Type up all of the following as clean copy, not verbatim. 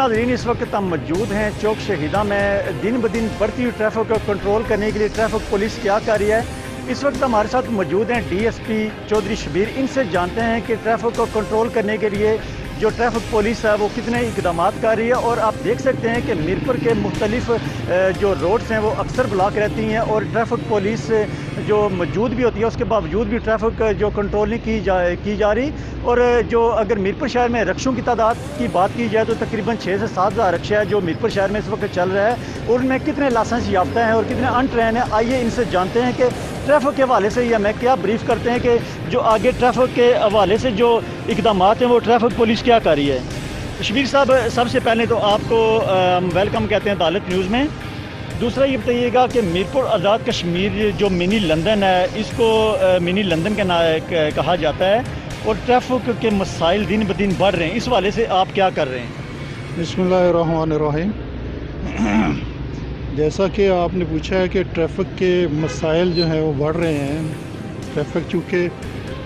नाज़रीन, इस वक्त हम मौजूद हैं चौक शहीदा में। दिन ब दिन बढ़ती हुई ट्रैफिक को कंट्रोल करने के लिए ट्रैफिक पुलिस क्या कर रही है, इस वक्त हमारे साथ मौजूद हैं DSP चौधरी शबीर। इनसे जानते हैं कि ट्रैफिक को कंट्रोल करने के लिए जो ट्रैफिक पुलिस है वो कितने इकदाम कर रही है। और आप देख सकते हैं कि मीरपुर के मुख्तलिफ जो रोड्स हैं वो अक्सर ब्लॉक रहती हैं और ट्रैफिक पुलिस जो मौजूद भी होती है उसके बावजूद भी ट्रैफिक जो कंट्रोल नहीं की जा रही। और जो अगर मीरपुर शहर में रक्षों की तादाद की बात की जाए तो तकरीबन 6 से 7 हज़ार रक्षा है जो मीरपुर शहर में इस वक्त चल रहा है। और उनमें कितने लाइसेंस याफ्ता हैं और कितने अनट्रेन हैं, आइए इनसे जानते हैं कि ट्रैफिक के हवाले से ये हमें क्या ब्रीफ करते हैं कि जो आगे ट्रैफिक के हवाले से जो इकदाम हैं वो ट्रैफिक पुलिस क्या कर रही है। शबीर साहब, सबसे पहले तो आपको वेलकम कहते हैं अदालत न्यूज़ में। दूसरा ये बताइएगा कि मीरपुर आज़ाद कश्मीर जो मिनी लंदन है, इसको मिनी लंदन का नाम कहा जाता है और ट्रैफिक के मसाइल दिन ब दिन बढ़ रहे हैं, इस हवाले से आप क्या कर रहे हैं? बिस्मिल्लाहिर्रहमानिर्रहीम। जैसा कि आपने पूछा है कि ट्रैफिक के मसाइल जो हैं वो बढ़ रहे हैं। ट्रैफिक चूँकि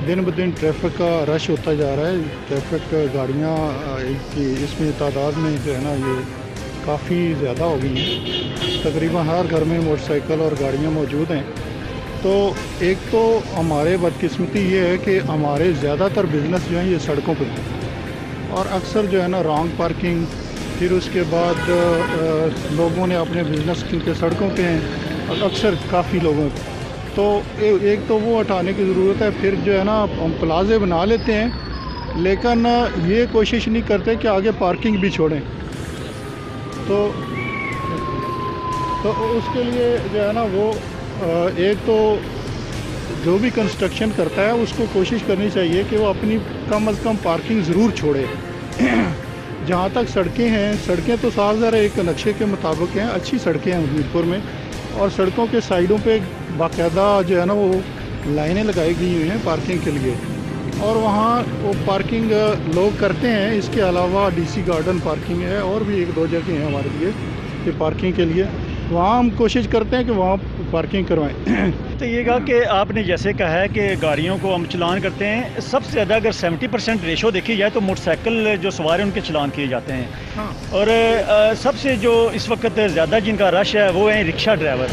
दिन ब दिन ट्रैफिक का रश होता जा रहा है, ट्रैफिक गाड़ियाँ इसमें तादाद में जो है ना ये काफ़ी ज़्यादा हो गई हैं। तकरीबन हर घर में मोटरसाइकिल और गाड़ियाँ मौजूद हैं। तो एक तो हमारे बदकिस्मती ये है कि हमारे ज़्यादातर बिज़नेस जो हैं ये सड़कों पर हैं और अक्सर जो है ना रॉन्ग पार्किंग, फिर उसके बाद लोगों ने अपने बिज़नेस क्योंकि सड़कों पे हैं और अक्सर काफ़ी लोगों तो एक तो वो हटाने की ज़रूरत है। फिर जो है ना हम प्लाजे बना लेते हैं लेकिन ये कोशिश नहीं करते कि आगे पार्किंग भी छोड़ें। तो उसके लिए जो है ना वो एक तो जो भी कंस्ट्रक्शन करता है उसको कोशिश करनी चाहिए कि वो अपनी कम अज़ कम पार्किंग ज़रूर छोड़े। जहाँ तक सड़कें हैं, सड़कें तो साफ ज़रा एक नक्शे के मुताबिक हैं, अच्छी सड़कें हैं मीरपुर में और सड़कों के साइडों पे बाकायदा जो है ना वो लाइनें लगाई गई हुई हैं पार्किंग के लिए और वहाँ वो पार्किंग लोग करते हैं। इसके अलावा DC गार्डन पार्किंग है और भी एक दो जगह हैं हमारे लिए कि पार्किंग के लिए, वहाँ हम कोशिश करते हैं कि वहाँ पार्किंग करवाएं। तो ये कहा कि आपने जैसे कहा है कि गाड़ियों को हम चलान करते हैं, सबसे ज़्यादा अगर 70% रेशो देखी जाए तो मोटरसाइकिल जो सवार हैं उनके चलान किए जाते हैं। हाँ। और सबसे जो इस वक्त ज़्यादा जिनका रश है वो है रिक्शा ड्राइवर।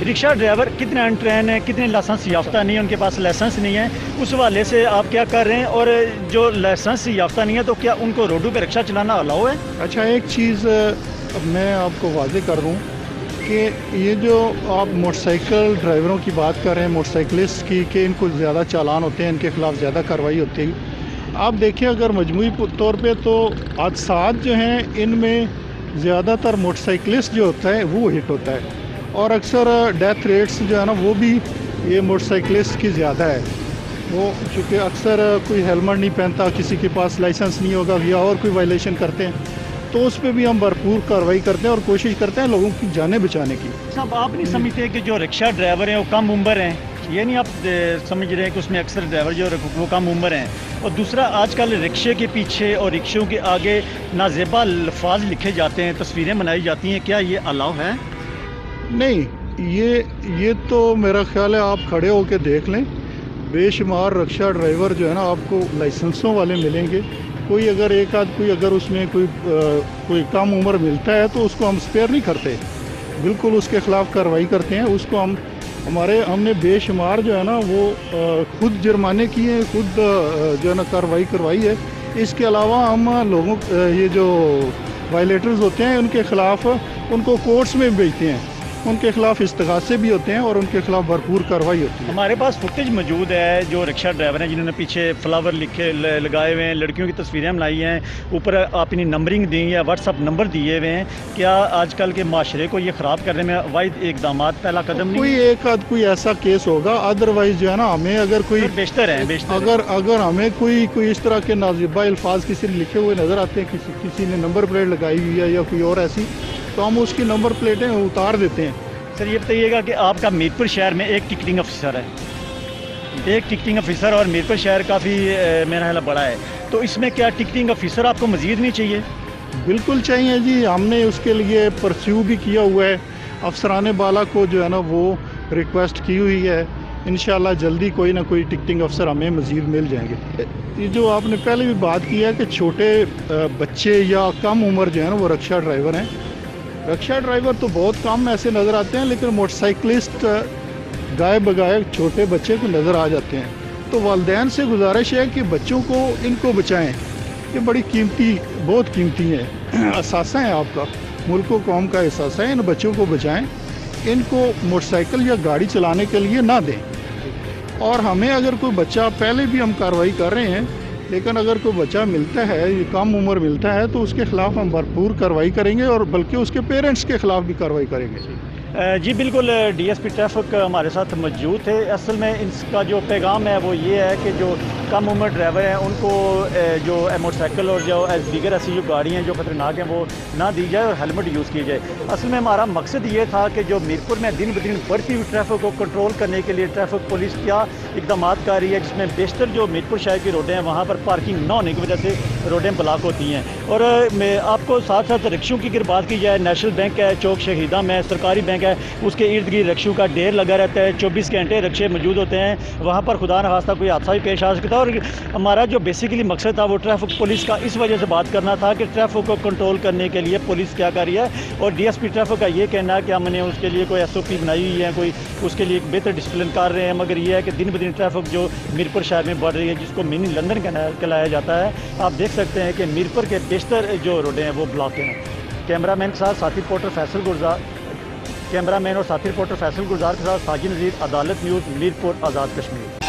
रिक्शा ड्राइवर कितने अनट्रेन हैं, कितने लाइसेंस याफ्ता नहीं है, उनके पास लाइसेंस नहीं है, उस हवाले से आप क्या कर रहे हैं? और जो लाइसेंस याफ्ता नहीं है तो क्या उनको रोडों पर रिक्शा चलाना अलाउ है? अच्छा, एक चीज़ मैं आपको वाज़ेह कर दूँ कि ये जो आप मोटरसाइकिल ड्राइवरों की बात कर रहे हैं, मोटरसाइकिलिस्ट की, कि इनको ज़्यादा चालान होते हैं, इनके ख़िलाफ़ ज़्यादा कार्रवाई होती है। आप देखिए अगर मजमूई तौर पे तो हादसात जो हैं इनमें ज़्यादातर मोटरसाइकिलिस्ट जो होता है वो हिट होता है और अक्सर डेथ रेट्स जो है ना वो भी ये मोटरसाइकिलिस्ट की ज़्यादा है। वो चूँकि अक्सर कोई हेलमेट नहीं पहनता, किसी के पास लाइसेंस नहीं होगा या और कोई वायलेशन करते हैं तो उस पर भी हम भरपूर कार्रवाई करते हैं और कोशिश करते हैं लोगों की जानें बचाने की। साहब, आप नहीं समझते कि जो रिक्शा ड्राइवर हैं वो कम उम्र हैं? ये नहीं आप समझ रहे हैं कि उसमें अक्सर ड्राइवर जो वो कम उम्र हैं? और दूसरा, आजकल रिक्शे के पीछे और रिक्शों के आगे नाजेबा अल्फाज लिखे जाते हैं, तस्वीरें बनाई जाती हैं, क्या ये अलाउ है? नहीं, ये तो मेरा ख्याल है आप खड़े होकर देख लें, बेशुमार रिक्शा ड्राइवर जो है ना आपको लाइसेंसों वाले मिलेंगे। कोई अगर एक आध कोई अगर उसमें कोई कम उम्र मिलता है तो उसको हम स्पेयर नहीं करते, बिल्कुल उसके ख़िलाफ़ कार्रवाई करते हैं। उसको हमने बेशुमार जो है ना वो खुद जुर्माने किए हैं, खुद जो है ना कार्रवाई करवाई है। इसके अलावा हम लोगों ये जो वायलेटर्स होते हैं उनके ख़िलाफ़ उनको कोर्ट्स में भेजते हैं, उनके खिलाफ इस्तगासे भी होते हैं और उनके खिलाफ भरपूर कार्रवाई होती है। हमारे पास फुटेज मौजूद है जो रिक्शा ड्राइवर हैं जिन्होंने पीछे फ्लावर लगाए हुए हैं, लड़कियों की तस्वीरें बनाई हैं, ऊपर अपनी नंबरिंग दी है, व्हाट्सअप नंबर दिए हुए हैं। क्या आजकल के माशरे को ये ख़राब करने में वाहिद इकदाम पहला कदम नहीं? कोई एक आध कोई ऐसा केस होगा, अदरवाइज जो है ना हमें अगर कोई बेशतर है अगर हमें कोई इस तरह के नाजिबा अल्फाज किसी ने लिखे हुए नज़र आते हैं, किसी ने नंबर प्लेट लगाई हुई है या कोई और ऐसी, तो हम उसकी नंबर प्लेटें उतार देते हैं। सर, ये बताइएगा कि आपका मीरपुर शहर में एक टिकटिंग ऑफिसर है, एक टिकटिंग ऑफिसर, और मीरपुर शहर काफ़ी मेरा ख्याल बड़ा है, तो इसमें क्या टिकटिंग ऑफिसर आपको मज़ीद नहीं चाहिए? बिल्कुल चाहिए जी, हमने उसके लिए परस्यू भी किया हुआ है, अफसरान बाला को जो है ना वो रिक्वेस्ट की हुई है। इंशाल्लाह जल्दी कोई ना कोई टिकटिंग अफसर हमें मज़ीद मिल जाएंगे। ये जो आपने पहले भी बात की है कि छोटे बच्चे या कम उम्र जो है ना वो रक्षा ड्राइवर हैं। रक्षा ड्राइवर तो बहुत कम ऐसे नज़र आते हैं, लेकिन मोटरसाइकिलिस्ट गाय बगाए छोटे बच्चे को नज़र आ जाते हैं। तो वालिदैन से गुजारिश है कि बच्चों को इनको बचाएं। ये बड़ी कीमती, बहुत कीमती है, असासा है आपका, मुल्क व कौम का असासा है। इन बच्चों को बचाएं, इनको मोटरसाइकिल या गाड़ी चलाने के लिए ना दें। और हमें अगर कोई बच्चा, पहले भी हम कार्रवाई कर रहे हैं, लेकिन अगर कोई बच्चा मिलता है, कम उम्र मिलता है, तो उसके ख़िलाफ़ हम भरपूर कार्रवाई करेंगे और बल्कि उसके पेरेंट्स के ख़िलाफ़ भी कार्रवाई करेंगे। जी बिल्कुल, डीएसपी ट्रैफिक हमारे साथ मौजूद थे। असल में इसका जो पैगाम है वो ये है कि जो कम उम्र ड्राइवर हैं उनको जो मोटरसाइकिल और जो दीगर ऐसी जो गाड़ियाँ जो ख़तरनाक हैं वो ना दी जाए और हेलमेट यूज़ की जाए। असल में हमारा मकसद ये था कि जो मीरपुर में दिन ब दिन बढ़ती हुई ट्रैफिक को कंट्रोल करने के लिए ट्रैफिक पुलिस क्या इकदाम कर रही है, जिसमें बेशतर जो मीरपुर शहर की रोडें हैं वहाँ पर पार्किंग न होने की वजह से रोडें ब्लॉक होती हैं। और मैं आपको साथ साथ रिक्शों की अगर बात की जाए, नेशनल बैंक है चौक शहीदा में, सरकारी बैंक है, उसके इर्द गिर्द रिक्शों का ढेर लगा रहता है, 24 घंटे रिक्शे मौजूद होते हैं। वहाँ पर खुदा न खास्ता कोई हादसा भी पेश आ सकता है। और हमारा जो बेसिकली मकसद था वो ट्रैफिक पुलिस का इस वजह से बात करना था कि ट्रैफिक को कंट्रोल करने के लिए पुलिस क्या कर रही है। और डीएसपी ट्रैफिक का ये कहना है कि हमने उसके लिए कोई एसओपी बनाई हुई है, कोई उसके लिए एक बेहतर डिसिप्लिन कर रहे हैं। मगर ये है कि दिन ब दिन ट्रैफिक जो मीरपुर शहर में बढ़ रही है, जिसको मिनी लंदन कहलाया जाता है, आप देख सकते हैं कि मीरपुर के बेशतर जो रोडें हैं वो ब्लॉक हैं। कैमरामैन के साथ साथी रिपोर्टर फैसल गुलजार, कैमरामैन और साथी रिपोर्टर फैसल गुलजार के साथ साजिद नज़ीर, अदालत न्यूज़, मीरपुर, आज़ाद कश्मीर।